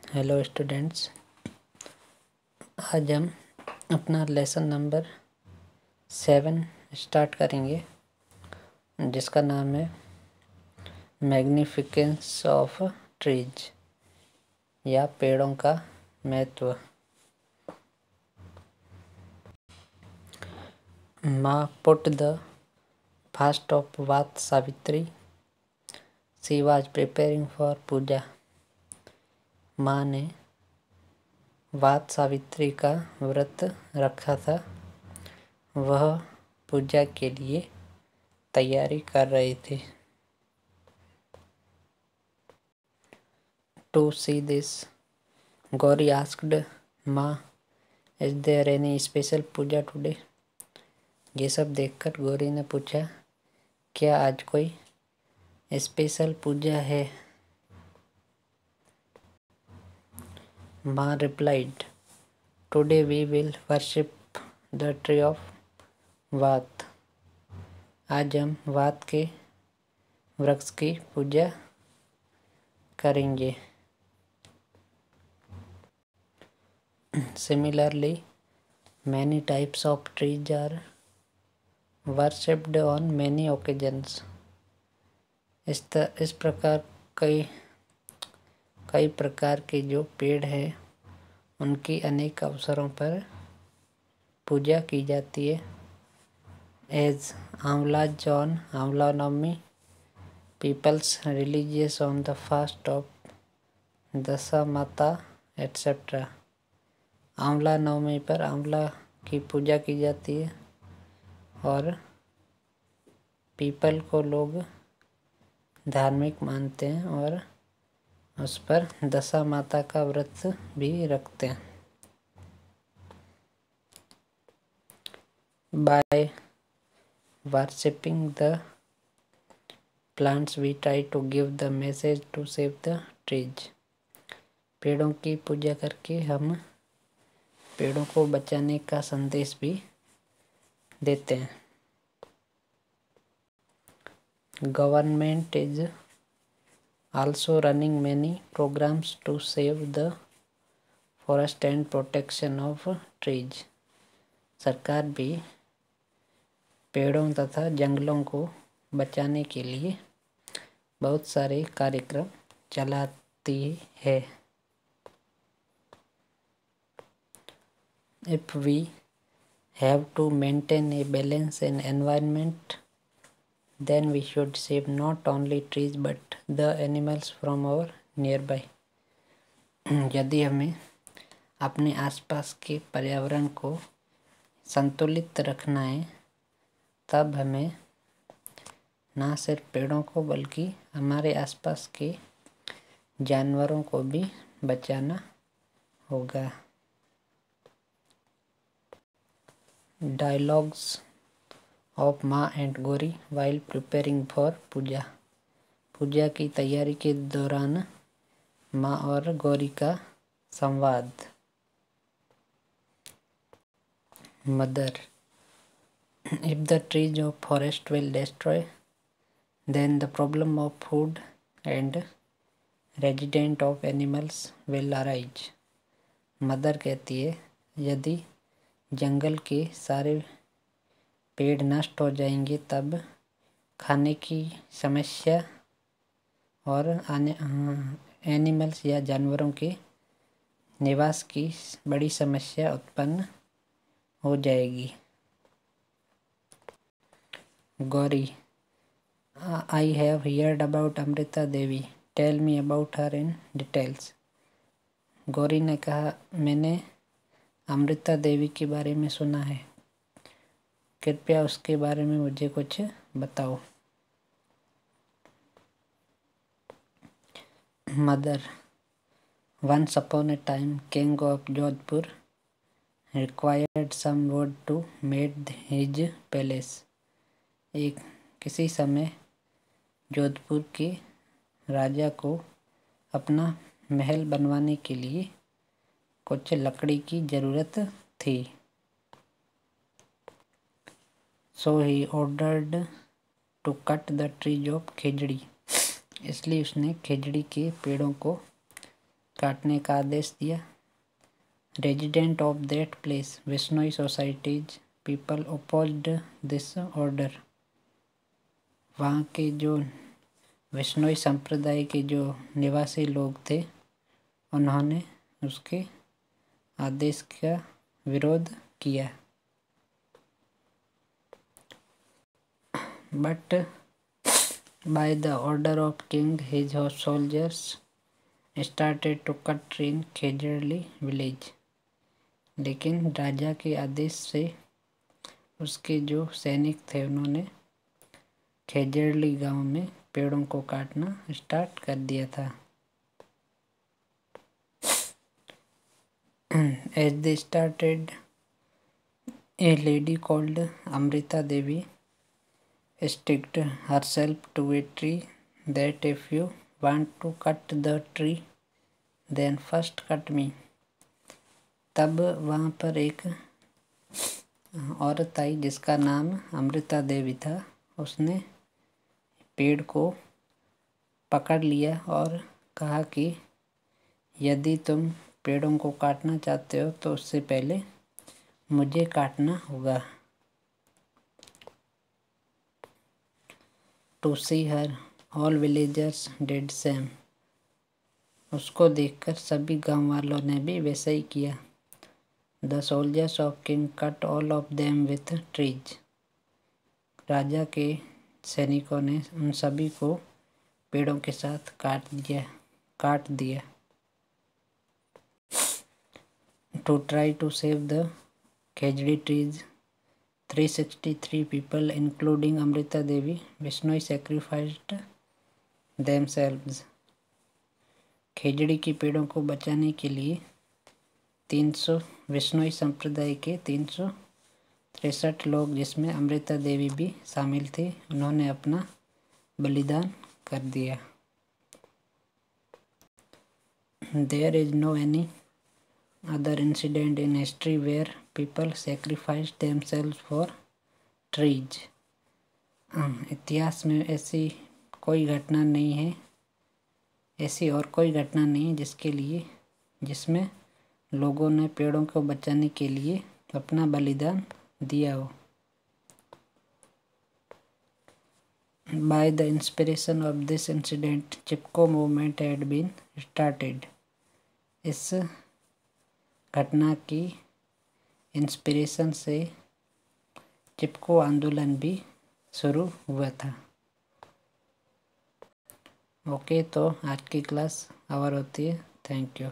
Hello students, आज हम अपना लेसन नंबर 7 स्टार्ट करेंगे, जिसका नाम है मैग्निफिकेंस ऑफ ट्रीज या पेड़ों का महत्व। माँ put the fast of Vat Savitri, she was preparing for puja. माँ ने वात सावित्री का व्रत रखा था, वह पूजा के लिए तैयारी कर रही थी। To see this, Gauri asked maa, is there any special puja today? ये सब देखकर गौरी ने पूछा, क्या आज कोई स्पेशल पूजा है? माँ replied, today we will worship the tree of vat. आज हम वात के वृक्ष की पूजा करेंगे। Similarly, many types of trees are worshipped on many occasions. इस प्रकार कई प्रकार के जो पेड़ हैं उनकी अनेक अवसरों पर पूजा की जाती है। एज आंवलाज on Amla Navami, peoples religious on the fast of Dashamata etcetera. Amla Navami पर आंवला की पूजा की जाती है और पीपल को लोग धार्मिक मानते हैं और उस पर दशा माता का व्रत भी रखते हैं। By worshipping the plants we try to give the message to save the trees. पेड़ों की पूजा करके हम पेड़ों को बचाने का संदेश भी देते हैं। Government is also running many programmes to save the forest and protection of trees. सरकार भी पेड़ों तथा जंगलों को बचाने के लिए बहुत सारे कार्यक्रम चलाती है। If we have to maintain a balance in environment, then we should save not only trees but the animals from our nearby. यदि हमें अपने आसपास के पर्यावरण को संतुलित रखना है, तब हमें ना सिर्फ पेड़ों को बल्कि हमारे आसपास के जानवरों को भी बचाना होगा। Dialogues of maa and Gauri while preparing for puja. पूजा की तैयारी के दौरान माँ और गौरी का संवाद। Mother, if the trees of forest will destroy, then the problem of food and resident of animals will arise. Mother कहती है, यदि जंगल के सारे पेड़ नष्ट हो जाएंगे तब खाने की समस्या और एनिमल्स या जानवरों के निवास की बड़ी समस्या उत्पन्न हो जाएगी। Gauri, I have heard about Amrita Devi, tell me about her in details. Gauri ने कहा, मैंने अमृता देवी के बारे में सुना है, कृपया उसके बारे में मुझे कुछ बताओ। Mother, once upon a time king of Jodhpur required some wood to made his palace. किसी समय जोधपुर के राजा को अपना महल बनवाने के लिए कुछ लकड़ी की जरूरत थी। So he ordered to cut the trees of khejri, इसलिए उसने खेजड़ी के पेड़ों को काटने का आदेश दिया। Resident of that place Bishnoi societies people opposed this order. वहाँ के जो विश्नोई संप्रदाय के जो निवासी लोग थे उन्होंने उसके आदेश का विरोध किया। But by the order of king his soldiers started to cut tree in Khejarli village. लेकिन राजा के आदेश से उसके जो सैनिक थे उन्होंने खेजड़ली गांव में पेड़ों को काटना स्टार्ट कर दिया था। As they started, a lady called Amrita Devi sticked herself to a tree that if you want to cut the tree, then first cut me. तब वहाँ पर एक औरत आई जिसका नाम अमृता देवी था। उसने पेड़ को पकड़ लिया और कहा कि यदि तुम पेड़ों को काटना चाहते हो तो उससे पहले मुझे काटना होगा। To see her all villagers did same. उसको देखकर सभी गांव वालों ने भी वैसा ही किया। The soldiers of king cut all of them with trees. राजा के सैनिकों ने उन सभी को पेड़ों के साथ काट दिया। To try to save the Khejdi trees, 363 people, including Amrita Devi, Vishnoi sacrificed themselves. खेजड़ी की पेड़ों को बचाने के लिए 300 विश्नोई संप्रदाय के 363 लोग, जिसमें अमृता देवी भी शामिल थे, उन्होंने अपना बलिदान कर दिया। There is no any other incident in history where people sacrificed themselves for trees. इतिहास में ऐसी कोई घटना नहीं है, ऐसी और कोई घटना नहीं है जिसमें लोगों ने पेड़ों को बचाने के लिए अपना बलिदान दिया हो। By the inspiration of this incident, Chipko movement had been started. इस घटना की इंस्पिरेशन से चिपको आंदोलन भी शुरू हुआ था। ओके, तो आज की क्लास ओवर होती है। Thank you.